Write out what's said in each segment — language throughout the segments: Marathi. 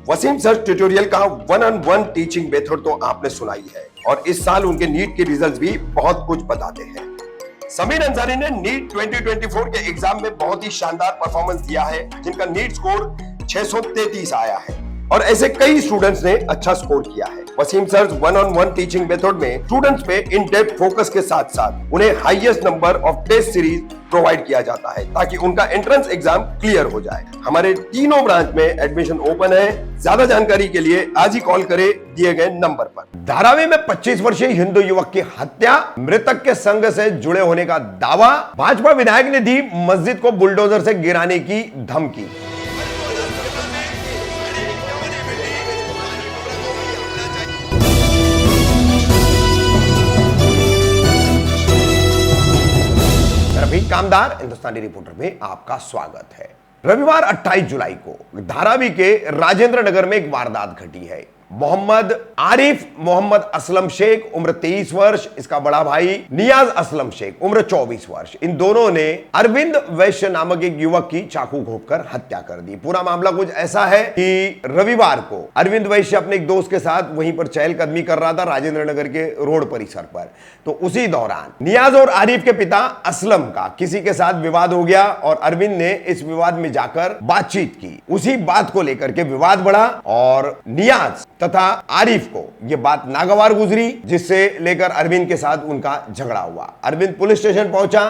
वसीम सर ट्यूटोरियल का one on one teaching method तो आपने सुनाई है और इस साल उनके नीट के रिजल्ट्स भी बहुत कुछ बताते हैं। समीर अंसारी ने नीट 2024 के एग्जाम में बहुत ही शानदार परफॉर्मेंस दिया है, जिनका नीट स्कोर 633 आया है और ऐसे कई स्टूडेंट्स ने अच्छा स्कोर किया है। Wasim sir one on one teaching method में स्टूडेंट्स पे इन डेप्थ फोकस के साथ साथ उन्हें highest number of test series provide किया जाता है ताकि उनका एंट्रेंस एग्जाम क्लियर हो जाए। हमारे तीनों ब्रांच में एडमिशन ओपन है। ज्यादा जानकारी के लिए आज ही कॉल करें दिए गए नंबर पर। धारावी में 25 वर्षीय हिंदू युवक की हत्या, मृतक के संघ से जुड़े होने का दावा, भाजपा विधायक ने दी मस्जिद को बुलडोजर से गिराने की धमकी। रफीक कामदार हिंदुस्तानी रिपोर्टर में आपका स्वागत है। रविवार 28 जुलाई को धारावी के राजेंद्र नगर में एक वारदात घटी है। मोहम्मद आरिफ मोहम्मद असलम शेख उम्र 23 वर्ष, इसका बड़ा भाई नियाज असलम शेख उम्र 24 वर्ष, इन दोनों ने अरविंद वैश्य नामक एक युवक की चाकू घोंपकर हत्या कर दी। पूरा मामला कुछ ऐसा है कि रविवार को अरविंद वैश्य अपने एक दोस्त के साथ वहीं पर चहलकदमी कर रहा था राजेंद्र नगर के रोड परिसर पर। तो उसी दौरान नियाज और आरिफ के पिता असलम का किसी के साथ विवाद हो गया और अरविंद ने इस विवाद में जाकर बातचीत की। उसी बात को लेकर के विवाद बढ़ा और नियाज तथा आरिफ को यह बात नागवार गुजरी, जिससे लेकर अरविंद के साथ उनका झगड़ा हुआ। अरविंद पुलिस स्टेशन पहुंचा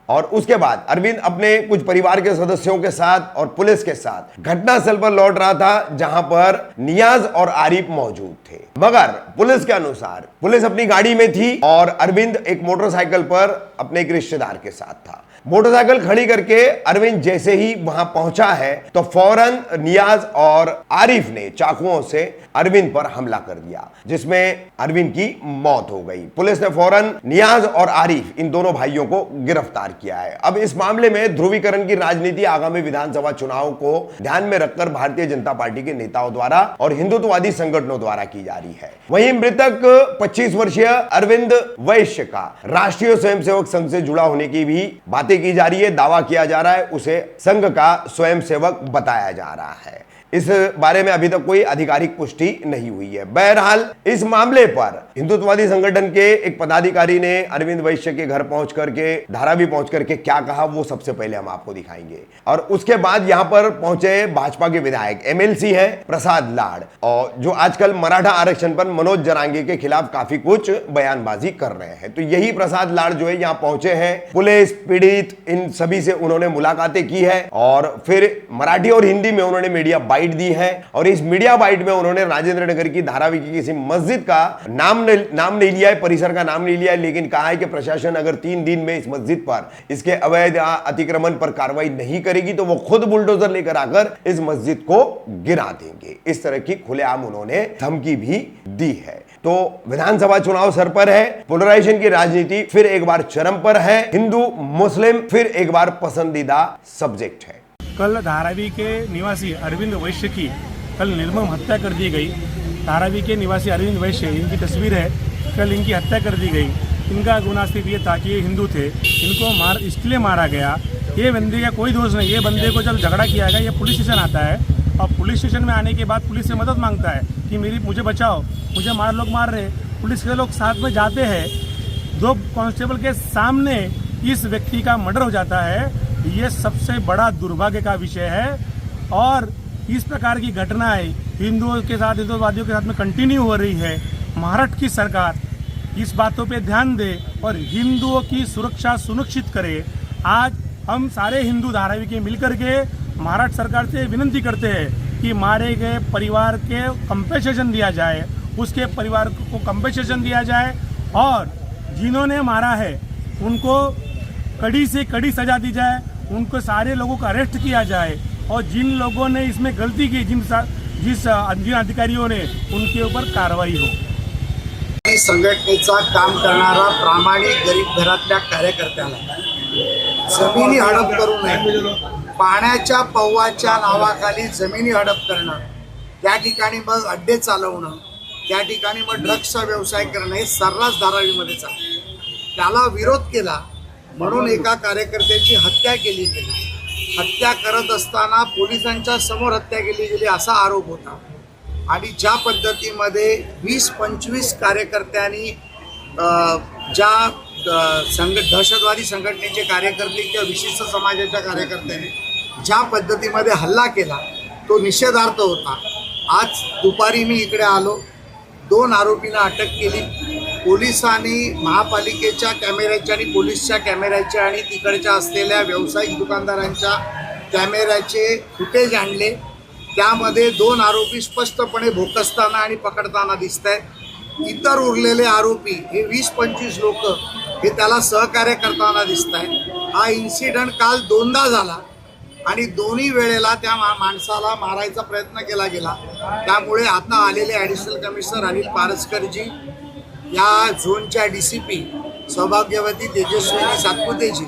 और उसके बाद अरविंद अपने कुछ परिवार के सदस्यों के साथ और पुलिस के साथ घटनास्थल पर लौट रहा था, जहां पर नियाज और आरिफ मौजूद थे। मगर पुलिस के अनुसार पुलिस अपनी गाड़ी में थी और अरविंद एक मोटरसाइकिल पर अपने एक रिश्तेदार के साथ था। मोटरसाइकिल खड़ी करके अरविंद जैसे ही वहां पहुंचा है तो फौरन नियाज और आरिफ ने चाकुओं से अरविंद पर हमला कर दिया, जिसमें अरविंद की मौत हो गई। पुलिस ने फौरन नियाज और आरिफ इन दोनों भाइयों को गिरफ्तार किया है। अब इस मामले में ध्रुवीकरण की राजनीति आगामी विधानसभा चुनाव को ध्यान में रखकर भारतीय जनता पार्टी के नेताओं द्वारा और हिंदुत्ववादी संगठनों द्वारा की जा रही है। वहीं मृतक 25 वर्षीय अरविंद वैश्य का राष्ट्रीय स्वयंसेवक संघ से जुड़ा होने की भी बातें की जा रही है। दावा किया जा रहा है उसे संघ का स्वयंसेवक बताया जा रहा है। इस बारे में अभी तक कोई आधिकारिक पुष्टि नहीं हुई है। बहरहाल इस मामले पर हिंदुत्ववादी संगठन के एक पदाधिकारी ने अरविंद वैश्य के घर पहुंच करके धारावी पहुंच करके क्या कहा वो सबसे पहले हम आपको दिखाएंगे और उसके बाद यहां पर पहुंचे भाजपा के विधायक एमएलसी है प्रसाद लाड़, और जो आजकल मराठा आरक्षण पर मनोज जरांगे के खिलाफ काफी कुछ बयानबाजी कर रहे हैं। तो यही प्रसाद लाड़ जो है यहां पहुंचे हैं। पुलिस, पीड़ित, इन सभी से उन्होंने मुलाकातें की है और फिर मराठी और हिंदी में उन्होंने मीडिया बाइट दी है और इस मीडिया बाइट में उन्होंने राजेंद्र नगर की धारावी की किसी मस्जिद का नाम नहीं लिया है, परिसर का नाम नहीं लिया है, लेकिन कहा है कि प्रशासन अगर 3 दिन में इस मस्जिद पर इसके अवैध अतिक्रमण पर कार्रवाई नहीं करेगी तो वो खुद बुलडोजर लेकर आकर इस मस्जिद को गिरा देंगे। इस तरह की खुलेआम उन्होंने धमकी भी दी है। तो विधानसभा चुनाव सर पर है, पोलराइजेशन की राजनीति फिर एक बार चरम पर है, हिंदू मुस्लिम फिर एक बार पसंदीदा सब्जेक्ट है। कल धारावी के निवासी अरविंद वैश्य की कल निर्मम हत्या कर दी गई। धारावी के निवासी अरविंद वैश्य, इनकी तस्वीर है, कल इनकी हत्या कर दी गई। इनका गुनाह सिर्फ ये था कि ये हिंदू थे, इनको इसलिए मारा गया। ये बंदे का कोई दोष नहीं। ये बंदे को जब झगड़ा किया गया, ये पुलिस स्टेशन आता है और पुलिस स्टेशन में आने के बाद पुलिस से मदद मांगता है कि मुझे बचाओ, मुझे लोग मार रहे। पुलिस के लोग साथ में जाते हैं, 2 कांस्टेबल के सामने इस व्यक्ति का मर्डर हो जाता है। ये सबसे बड़ा दुर्भाग्य का विषय है और इस प्रकार की घटनाएं हिंदुओं के साथ, हिंदुत्ववादियों के साथ में कंटिन्यू हो रही है। महाराष्ट्र की सरकार इस बातों पे ध्यान दे और हिंदुओं की सुरक्षा सुनिश्चित करे। आज हम सारे हिंदू धारावी के मिलकर के महाराष्ट्र सरकार से विनती करते हैं कि मारे गए परिवार के कंपेंसेशन दिया जाए, उसके परिवार को कंपेंसेशन दिया जाए और जिन्होंने मारा है उनको कड़ी से कड़ी सजा दी जाए, उनको सारे लोगों को अरेस्ट किया जाए और जिन लोगों ने इसमें गलती की, जिन अधिकारियों ने, उनके ऊपर कार्रवाई हो। संघटनेचा काम करणारा प्रामाणिक गरीब घरातल्या कार्यकर्त्याला जमिनी हडप करू नये, पाण्याच्या पव्वाच्या नावाखाली जमिनी हडप करणं, त्या ठिकाणी मग अड्डे चालवणं, त्या ठिकाणी मग ड्रग्सचा व्यवसाय करणं हे सर्रास धारावीमध्ये चालतं। त्याला विरोध केला म्हणून एका कार्यकर्त्याची हत्या केली गेली। हत्या करत असताना पोलिसांच्या समोर हत्या केली गेली असा आरोप होता। आणि ज्या पद्धतीमध्ये 20-25 कार्यकर्त्यांनी ज्या दहशतवादी संघटनेचे कार्यकर्ते किंवा विशिष्ट समाजाच्या कार्यकर्त्यांनी ज्या पद्धतीमध्ये हल्ला केला तो निषेधार्थ होता. आज दुपारी मी इकडे आलो, 2 आरोपींना अटक केली. पोलिसांनी महापालिकेच्या कॅमेऱ्याच्या आणि पोलीसच्या कॅमेऱ्याच्या आणि तिकडच्या असलेल्या व्यावसायिक दुकानदारांच्या कॅमेऱ्याचे फुटेज आणले. त्यामध्ये 2 आरोपी स्पष्टपणे भोकसताना आणि पकडताना दिसत आहेत. इतर उरलेले आरोपी हे 20-25 लोक हे त्याला सहकार्य करताना दिसत आहेत. हा इन्सिडेंट काल 2दा झाला आणि दोन्ही वेळेला त्या माणसाला मारायचा प्रयत्न केला गेला. त्यामुळे आता आलेले ॲडिशनल कमिशनर अनिल पारसकरजी, या झोनच्या DCP सौभाग्यवती तेजस्विनी सातपुतेजी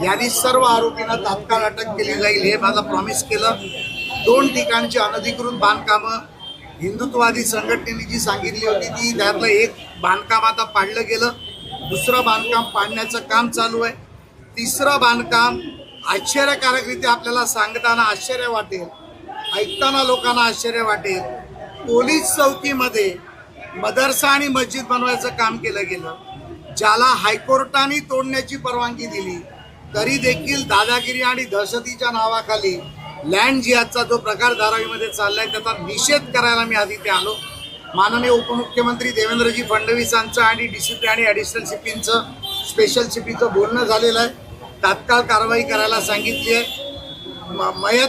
यांनी सर्व आरोपींना तात्काळ अटक केली जाईल हे माझं प्रॉमिस केलं. 2 ठिकाणची अनधिकृत बांधकामं हिंदुत्ववादी संघटनेने जी सांगितली होती ती, त्यातलं एक बांधकाम आता पाडलं गेलं, दुसरं बांधकाम पाडण्याचं काम चालू आहे. तिसरं बांधकाम आश्चर्यकारकरीत्या आपल्याला सांगताना आश्चर्य वाटेल, ऐकताना लोकांना आश्चर्य वाटेल, पोलीस चौकीमध्ये मदरसा आणि मस्जिद बनवायचं काम केलं गेलं. ज्याला हायकोर्टाने तोडण्याची परवानगी दिली तरी देखील दादागिरी आणि दहशतीच्या नावाखाली लँड जिहादचा जो प्रकार धारावीमध्ये चाललाय त्याचा निषेध करायला मी आधी ते आलो. माननीय उपमुख्यमंत्री देवेंद्रजी फडणवीसांचं आणि DCP आणि ॲडिशनल CPचं स्पेशल CPचं बोलणं झालेलं आहे. तात्काळ कारवाई करायला सांगितली आहे. मयत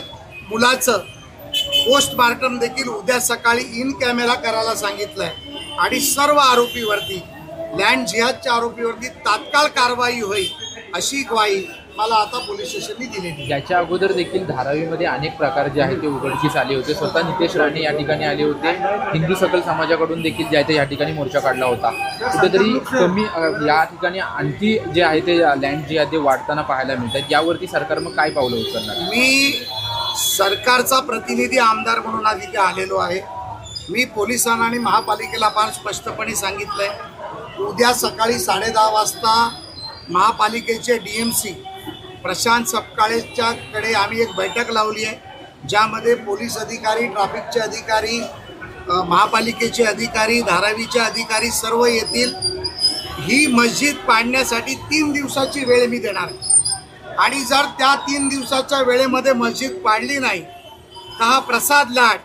मुलाचं पोस्टमार्टम देखील उद्या सकाळी इन कॅमेरा करायला सांगितलं आहे आणि सर्व आरोपीवरती, लँड जिहादच्या आरोपीवरती तात्काळ कारवाई होईल अशी ग्वाही मला आता पोलीस स्टेशनने दिलेली. याच्या अगोदर देखील धारावीमध्ये अनेक प्रकार जे आहेत ते उघडकीस आले होते. स्वतः नितेश राणे या ठिकाणी आले होते. हिंदू सकल समाजाकडून देखील जे आहे ते या ठिकाणी मोर्चा काढला होता. कुठेतरी कमी या ठिकाणी आणखी जे आहे ते लँड जे आहे ते वाढताना पाहायला मिळतात. यावरती सरकार मग काय पावलं उचलणार? मी सरकारचा प्रतिनिधी आमदार म्हणून आज इथे आलेलो आहे. मी पोलिसांना आणि महापालिकेला फार स्पष्टपणे सांगितलं आहे, उद्या सकाळी 10:30 वाजता महापालिकेचे DMC प्रशांत सपकाळेच्याकडे आम्ही एक बैठक लावली आहे, ज्यामध्ये पोलीस अधिकारी, ट्रॅफिकचे अधिकारी, महापालिकेचे अधिकारी, धारावीचे अधिकारी सर्व येतील. ही मस्जिद पाडण्यासाठी 3 दिवसाची वेळ मी देणार आहे आणि जर त्या 3 दिवसाच्या वेळेमध्ये मस्जिद पाडली नाही तर हा प्रसाद लाड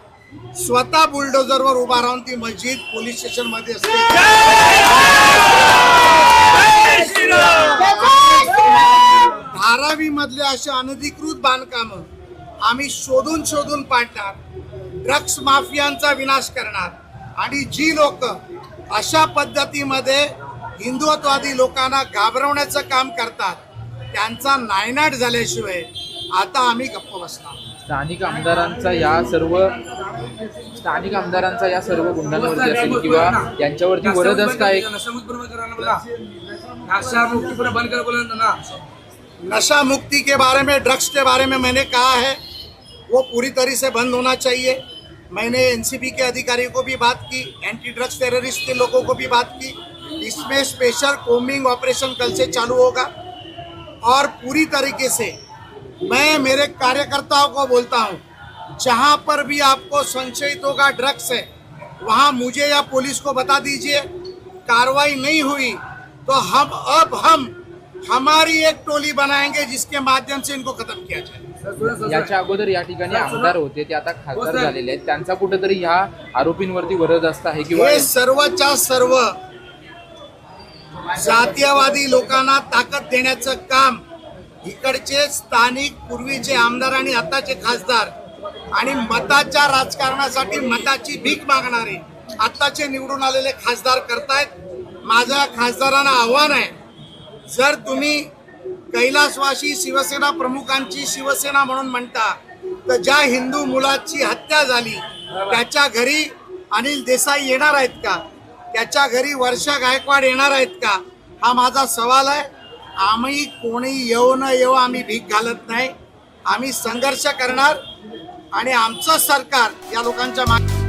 स्वतः बुलडोझरवर उभा राहून ती मस्जिद पोलीस स्टेशनमध्ये असते. धारावी मधले असे अनधिकृत बांधकामं आम्ही शोधून पाडणार, ड्रग्स माफियांचा विनाश करणार आणि जी लोक अशा पद्धतीमध्ये हिंदुत्ववादी लोकांना घाबरवण्याचं काम करतात त्यांचा नायनाट झाल्याशिवाय आता आम्ही गप्प बसणार. स्थानिक आमदारांचा या सर्व गुन्ह्यांवरती असेल किंवा यांच्यावरती वरदहस्त आहे. नशा मुक्ति के बारे में, ड्रग्स के बारे में मैंने कहा है वो पूरी तरह से बंद होना चाहिए. मैंने NCB के अधिकारी को भी बात की, एंटी ड्रग्स टेररिस्ट के लोगों को भी बात की. इसमें स्पेशल कोमिंग ऑपरेशन कल से चालू होगा और पूरी तरीके से मैं मेरे कार्यकर्ताओं को बोलता हूं, जहां पर भी आपको संशयित होगा ड्रग्स है वहां मुझे या पुलिस को बता दीजिए. कार्रवाई नहीं हुई तो हम हमारी एक टोली बनाएंगे जिसके माध्यम से इनको खत्म किया जाए. याच्या अगोदर या ठिकाणी आमदार होते, ते आता खासदार झालेले आहेत. त्यांचा कुठेतरी ह्या आरोपींवरती वरदहस्त आहे किंवा हे सर्वच्या सर्व जातीयवादी लोकांना ताकद देण्याचं काम इकडचे स्थानिक पूर्वीचे आमदार आणि आताचे खासदार आणि मताच्या राजकारणासाठी मताची भीक मागणारे आताचे निवडून आलेले खासदार करतायत. माझ्या खासदारांना आव्हान आहे, जर तुम्ही कैलासवासी शिवसेना प्रमुखांची शिवसेना म्हणून म्हणता तर ज्या हिंदू मुलाची हत्या झाली त्याच्या घरी अनिल देसाई येणार आहेत का? त्याच्या घरी वर्षा गायकवाड येणार आहेत का? हा माझा सवाल आहे. आम्ही कोणी येऊ न येऊ आम्ही भीक घालत नाही. आम्ही संघर्ष करणार आणि आमचं सरकार या लोकांच्या मागे